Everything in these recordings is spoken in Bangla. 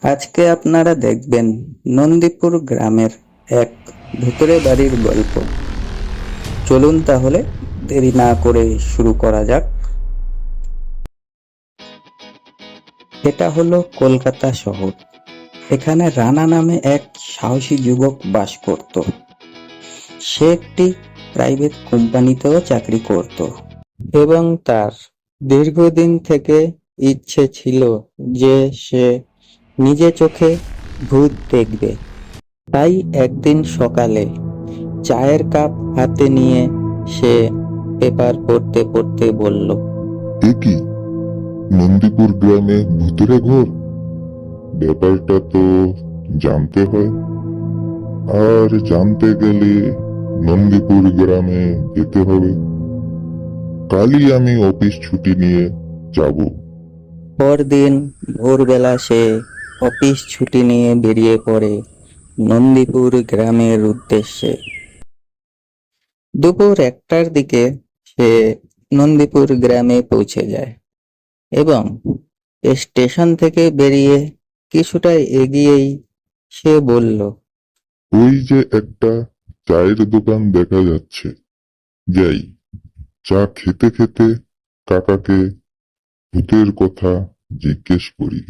আজকে আপনারা দেখবেন নন্দীপুর গ্রামের এক ভূতুড়ে বাড়ির গল্প। চলুন তাহলে দেরি না করে শুরু করা যাক। এটা হলো কলকাতা শহর। এখানে রানা নামে এক সাহসী যুবক বাস করত। সে একটি প্রাইভেট কোম্পানিতেও চাকরি করত এবং তার দীর্ঘদিন থেকে ইচ্ছে ছিল যে সে নিজে চোখে ভূত দেখবে। তাই একদিন সকালে চায়ের কাপ হাতে নিয়ে সে পেপার পড়তে পড়তে বলল, এ কি, নন্দীপুর গ্রামে ভূতেরে ঘর? ব্যাপারটা তো জানতে হয়। আর জানতে গেলে নন্দীপুর গ্রামে যেতে হবে। কালই আমি অফিস ছুটি নিয়ে যাব। পরদিন ভোরবেলা সে অফিস ছুটি নিয়ে বেরিয়ে পড়ে নন্দীপুর গ্রামের উদ্দেশ্যে। দুপুর 1টার দিকে সে নন্দীপুর গ্রামে পৌঁছে যায় এবং স্টেশন থেকে বেরিয়ে কিছুটা এগিয়েই সে বলল, ওই যে একটা চায়ের দোকান দেখা যাচ্ছে, যাই, চা খেতে খেতে কাকাকে ভূতের কথা জিজ্ঞেস করি।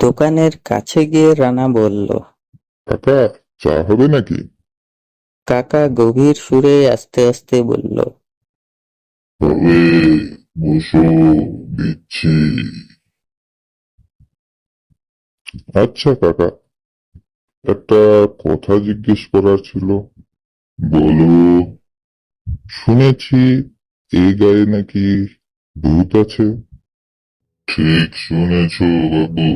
দোকানের কাছে গিয়ে রানা বলল, কাকা, চা হবে নাকি? কাকা গভীর সুরে আস্তে আস্তে বলল, হবে, বসো, দিচ্ছি। আচ্ছা কাকা, একটা কথা জিজ্ঞেস করার ছিল। বলো। শুনেছি এই গায়ে নাকি ভূত আছে। ঠিক শুনেছ বাবু।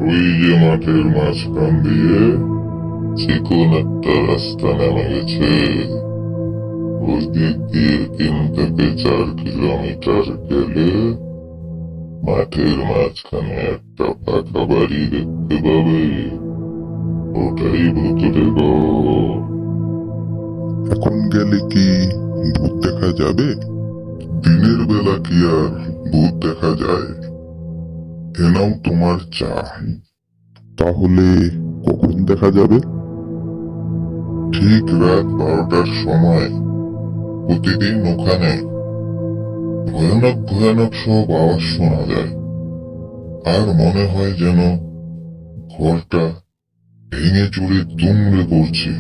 ওই যে মাঠের মাঝখান দিয়ে চিকন একটা রাস্তা নেমে গেছে, ওই দিক দিয়ে 3 থেকে 4 কিলোমিটার গেলে মাঠের মাঝখানে একটা ফাঁকা বাড়ি দেখতে পাবে। ওটাই ভূতের ঘর। এখন গেলে কি ভূত দেখা যাবে? দিনের বেলা কি আর ভূত দেখা যায়? এ নাও তোমার চা। তাহলে কখন দেখা যাবে? ঠিক রাত 12টার সময়। প্রতিদিন ওখানে ভয়ানক ভয়ানক সব আওয়াজ শোনা যায়, আর মনে হয় যেন ঘরটা ভেঙে চুরে দুমড়ে পড়ছে।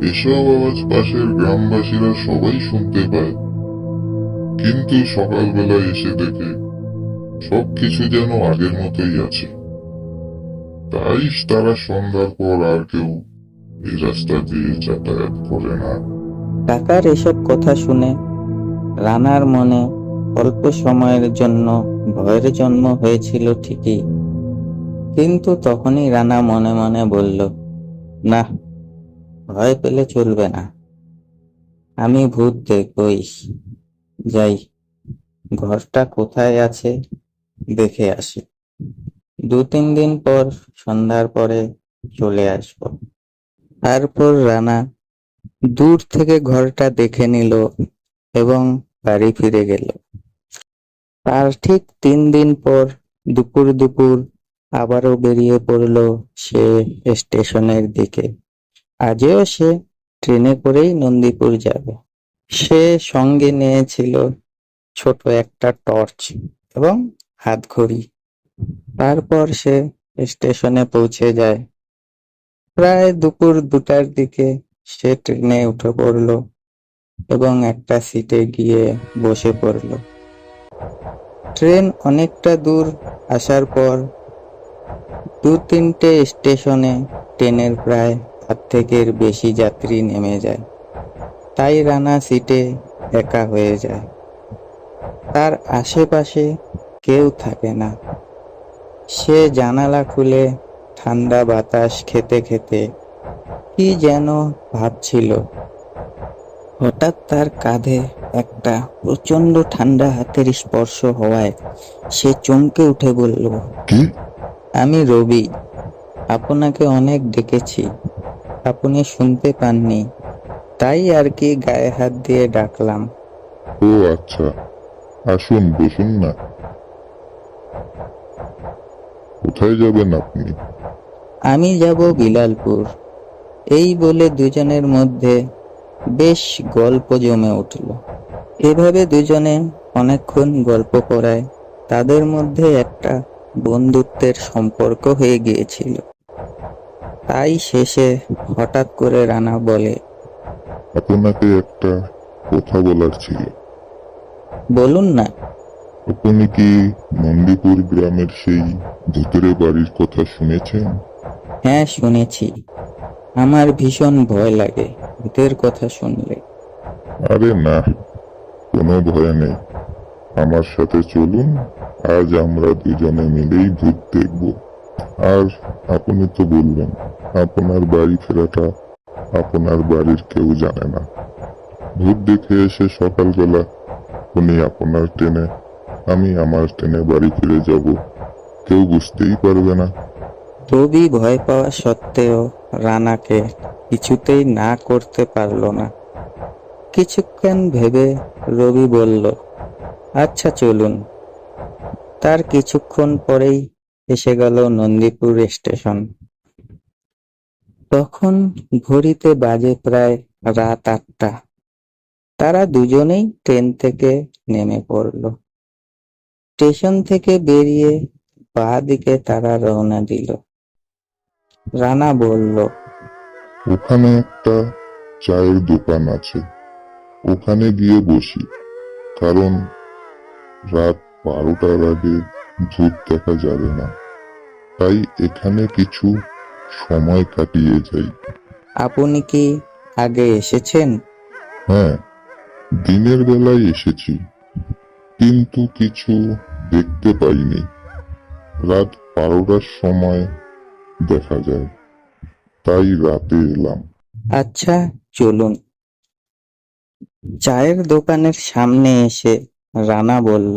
এসব আওয়াজ পাশের গ্রামবাসীরা সবাই শুনতে পায়, কিন্তু সকালবেলা এসে দেখে সবকিছু যেন আগের মতোই আছে। তাই তারা সন্ধ্যার পর আর কেউ এই রাস্তা দিয়ে যাতায়াত করে না। কাকার এসব কথা শুনে রানার মনে অল্প সময়ের জন্য ভয়ের জন্ম হয়েছিল ঠিকই, কিন্তু তখনই রানা মনে মনে বলল, না, ভয় পেলে চলবে না, আমি ভূত দেখবই। যাই, ঘরটা কোথায় আছে দেখে আসি। 2-3 দিন পর সন্ধ্যার পরে চলে আসবো। তারপর রানা দূর থেকে ঘরটা দেখে নিল এবং বাড়ি ফিরে গেল। তার ঠিক 3 দিন পর দুপুর দুপুর আবারও বেরিয়ে পড়ল সে স্টেশনের দিকে। আজও সে ট্রেনে করেই নন্দীপুর যাবে। সে সঙ্গে নিয়েছিল ছোট একটা টর্চ এবং হাতঘড়ি। তারপর সে স্টেশনে পৌঁছে যায়। প্রায় দুপুর 2টার দিকে সে ট্রেনে উঠে পড়ল এবং একটা সিটে গিয়ে বসে পড়ল। ট্রেন অনেকটা দূর আসার পর 2-3টে স্টেশনে ট্রেনের প্রায় অর্ধেকের বেশি যাত্রী নেমে যায়। তাই রানা সিটে একা হয়ে যায়। তার আশেপাশে কেউ থাকে না। সে জানালা খুলে ঠান্ডা বাতাস খেতে খেতে কি যেন ভাবছিল। হঠাৎ তার কাঁধে একটা প্রচন্ড ঠান্ডা হাতের স্পর্শ হওয়ায় সে চমকে উঠে বলল, কি? আমি রবি, আপনাকে অনেক ডেকেছি, আপনি শুনতে পাননি, তাই আর কি গায়ে হাত দিয়ে ডাকলাম। ও আচ্ছা, আসুন বসুন না। কোথায় যাবেন আপনি? আমি যাব বিলালপুর। এই বলে দুজনের মধ্যে বেশ গল্প জমে উঠল। এভাবে দুজনে অনেকক্ষণ গল্প করায় তাদের মধ্যে একটা বন্ধুত্বের সম্পর্ক হয়ে গিয়েছিল। তাই শেষে হঠাৎ করে রানা বলে, আপনাকে একটা কথা বলার ছিল। বলুন না। আপনি কি নন্দীপুর গ্রামের সেই ভূতের বাড়ির কথা শুনেছেন? হ্যাঁ, শুনেছি। আমার ভীষণ ভয় লাগে ভূতের কথা শুনলে। আরে না, কোনো ভয় নেই। আমার সাথে চলুন, আজ আমরা দুজনে মিলেই ভূত দেখব। আর আপনি তো বললেন আপনার বাড়ি ফেরাটা আপনার বাড়ির কেউ জানে না। ভূত দেখে এসে সকালবেলা উনি আপনার ট্রেনে, আমি আমার ট্রেনে বাড়ি ফিরে যাব, কেউ বুঝতেই পারবে না। রবি ভয় পাওয়া সত্ত্বেও রানাকে কিছুতেই না করতে পারল না। কিছুক্ষণ ভেবে রবি বলল, আচ্ছা চলুন। তার কিছুক্ষণ পরেই এসে গেল নন্দীপুর স্টেশন। তখন ঘড়িতে বাজে প্রায় রাত 8টা। তারা দুজনেই ট্রেন থেকে নেমে পড়ল। স্টেশন থেকে বেরিয়ে বাঁ দিকে তারা রওনা দিল। রানা বলল, ওখানে একটা চায়ের দোকান আছে, ওখানে গিয়ে বসি। কারণ রাত 12টার আগে ভূত দেখা যাবে না, তাই এখানে কিছু সময় কাটিয়ে যাই। আপনি কি আগে এসেছেন? হ্যাঁ, দিনের বেলায় এসেছি, কিন্তু কিছু দেখতে পাইনি। রাত 12টার সময় দেখা যায়, তাই রাতে এলাম। আচ্ছা চলুন। চায়ের দোকানের সামনে এসে রানা বলল,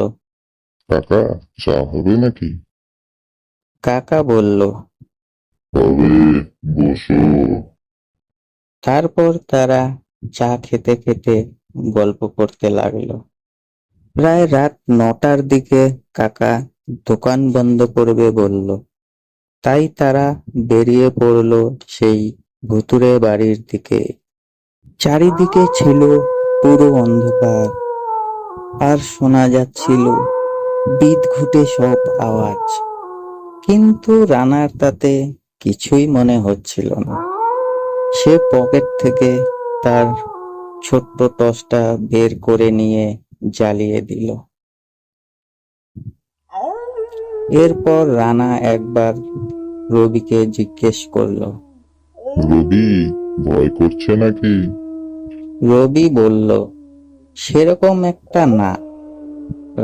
কাকা, চা হবে নাকি? কাকা বলল। হবে, বসো। তারপর তারা চা খেতে খেতে গল্প করতে লাগলো। প্রায় রাত 9টার দিকে কাকা দোকান বন্ধ করবে বলল। তাই তারা বেরিয়ে পড়ল সেই ভুতুড়ে বাড়ির দিকে। চারিদিকে ছিল পুরো অন্ধকার, আর শোনা যাচ্ছিল বিদঘুটে সব আওয়াজ। কিন্তু রানার তাতে কিছুই মনে হচ্ছিল না। সে পকেট থেকে তার ছোট্ট টর্চটা বের করে নিয়ে জ্বালিয়ে দিল। এরপর রানা একবার রবিকে জিজ্ঞেস করলো। রবি, ভয় করছে নাকি? রবি বলল, সেরকম একটা না।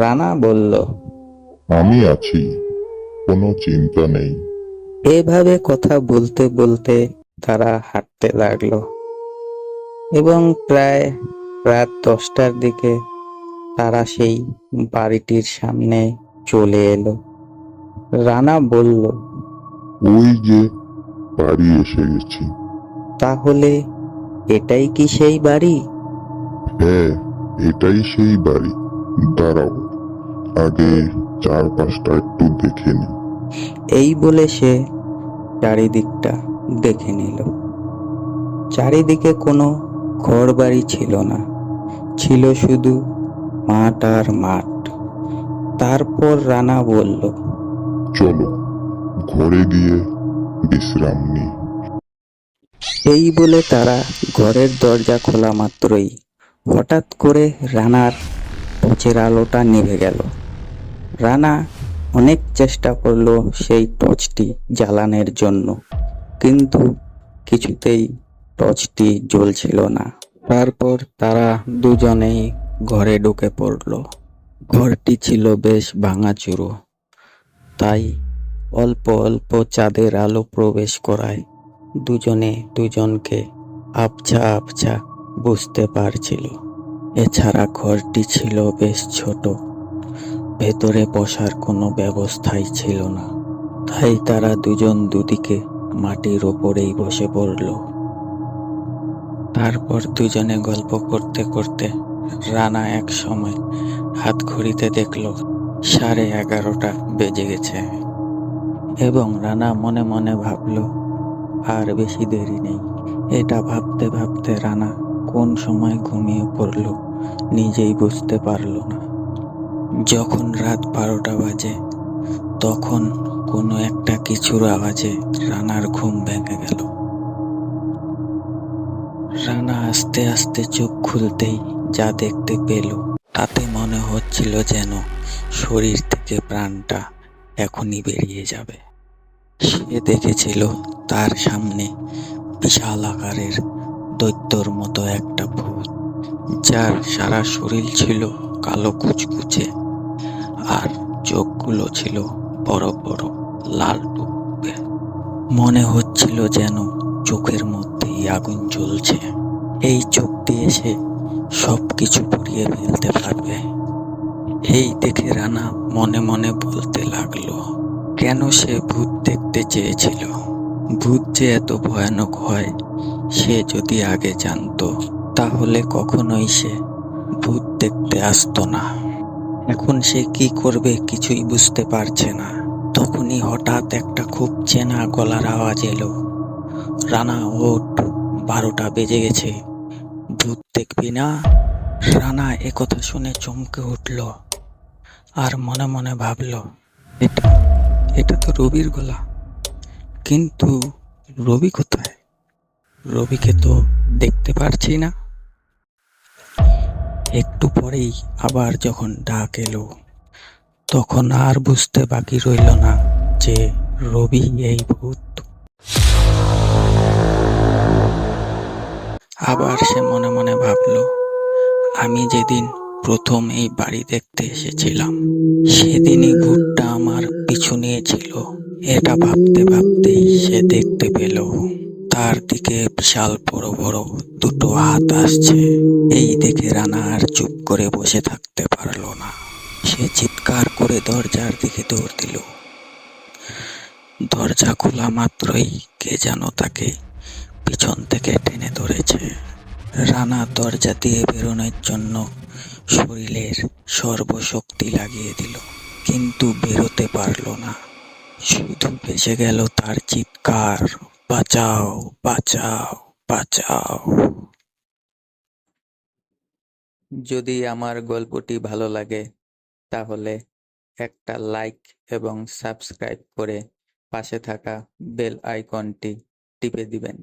রানা বলল, আমি আছি, কোনো চিন্তা নেই। এভাবে কথা বলতে বলতে তারা হাঁটতে লাগলো এবং প্রায় রাত 10টার দিকে তারা সেই বাড়িটির সামনে চলে এলো। রানা বলল, ওই যে বাড়ি এসে গেছি। তাহলে এটাই কি সেই বাড়ি? হ্যাঁ, এটাই সেই বাড়ি। দাঁড়াও, আগে চারপাশটা একটু দেখে নি। এই বলে সে চারিদিকটা দেখে নিল। চারিদিকে কোনো ঘর বাড়ি ছিল না, ছিল শুধু মাঠ আর মাঠ। তারপর রানা বলল, চলো ঘরে গিয়ে বিশ্রাম নি। এই বলে তারা ঘরের দরজা খোলা মাত্রই হঠাৎ করে রানার টর্চের আলোটা নিভে গেল। রানা অনেক চেষ্টা করলো সেই টর্চটি জ্বালানোর জন্য, কিন্তু কিছুতেই টর্চটি জ্বলছিল না। তারপর তারা দুজনেই ঘরে ঢুকে পড়ল। ঘরটি ছিল বেশ ভাঙাচুরো, তাই অল্প অল্প চাঁদের আলো প্রবেশ করায় দুজনে দুজনকে আবছা আবছা বুঝতে পারছিল। এছাড়া ঘরটি ছিল বেশ ছোট, ভেতরে বসার কোনো ব্যবস্থাই ছিল না। তাই তারা দুজন দুদিকে মাটির ওপরেই বসে পড়ল। তারপর দুজনে গল্প করতে করতে রানা এক সময় হাত ঘড়িতে দেখল 11:30 বেজে গেছে। এবং রানা মনে মনে ভাবল, আর বেশি দেরি নেই। এটা ভাবতে ভাবতে রানা কোন সময় ঘুমিয়ে পড়ল নিজেই বুঝতে পারল না। যখন রাত 12টা বাজে, তখন কোনো একটা কিছুর আওয়াজে রানার ঘুম ভেঙে গেল। রানা আস্তে আস্তে চোখ খুলতেই যা দেখতে পেল, তাতে মনে হচ্ছিল যেন শরীর থেকে প্রাণটা এখনই বেরিয়ে যাবে। সে দেখেছিল তার সামনে বিশাল আকারের দৈত্যর মতো একটা ভূত, যার সারা শরীর ছিল কালো কুচকুচে, আর চোখগুলো ছিল বড় বড় লাল টুকটুকে। মনে হচ্ছিল যেন চোখের মধ্যেই আগুন জ্বলছে। এই চোখ দিয়ে সে সবকিছু পুড়িয়ে ফেলতে পারবে। এই দেখে রানা মনে মনে বলতে লাগলো, কেন সে ভূত দেখতে চেয়েছিল? ভূত যে এত ভয়ানক হয় সে যদি আগে জানতো, তাহলে কখনোই সে ভূত দেখতে আসতো না। এখন সে কি করবে কিছুই বুঝতে পারছে না। তখনই হঠাৎ একটা খুব চেনা গলার আওয়াজ এলো, রানা ওঠ, 12টা বেজে গেছে, ভূত দেখবি না? রানা একথা শুনে চমকে উঠল আর মনে মনে ভাবল, এটা এটা তো রবির গলা। কিন্তু রবি কোথায়? রবিকে তো দেখতে পারছি না। একটু পরেই আবার যখন ডাক এলো, তখন আর বুঝতে বাকি রইল না যে রবি এই ভূত। আবার সে মনে মনে ভাবল, আমি যেদিন প্রথম এই বাড়ি দেখতে এসেছিলাম, সেদিনই ভূতটা আমার পিছু নিয়েছিল। এটা ভাবতে ভাবতেই সে দেখতে পেল তার দিকে বিশাল বড় বড় দুটো হাত আসছে। এই দেখে রানা আর চুপ করে বসে থাকতে পারল না। সে চিৎকার করে দরজার দিকে দৌড় দিল। দরজা খোলা মাত্রই কে যেন তাকে পিছন থেকে টেনে ধরেছে। রানা দরজা দিয়ে বেরোনোর জন্য শরীরের সর্বশক্তি লাগিয়ে দিল, কিন্তু বেরোতে পারল না। শুধু ভেসে গেল তার চিৎকার, বাঁচাও, বাঁচাও, বাঁচাও। যদি আমার গল্পটি ভালো লাগে তাহলে একটা লাইক এবং সাবস্ক্রাইব করে পাশে থাকা বেল আইকনটি টিপে দিবেন।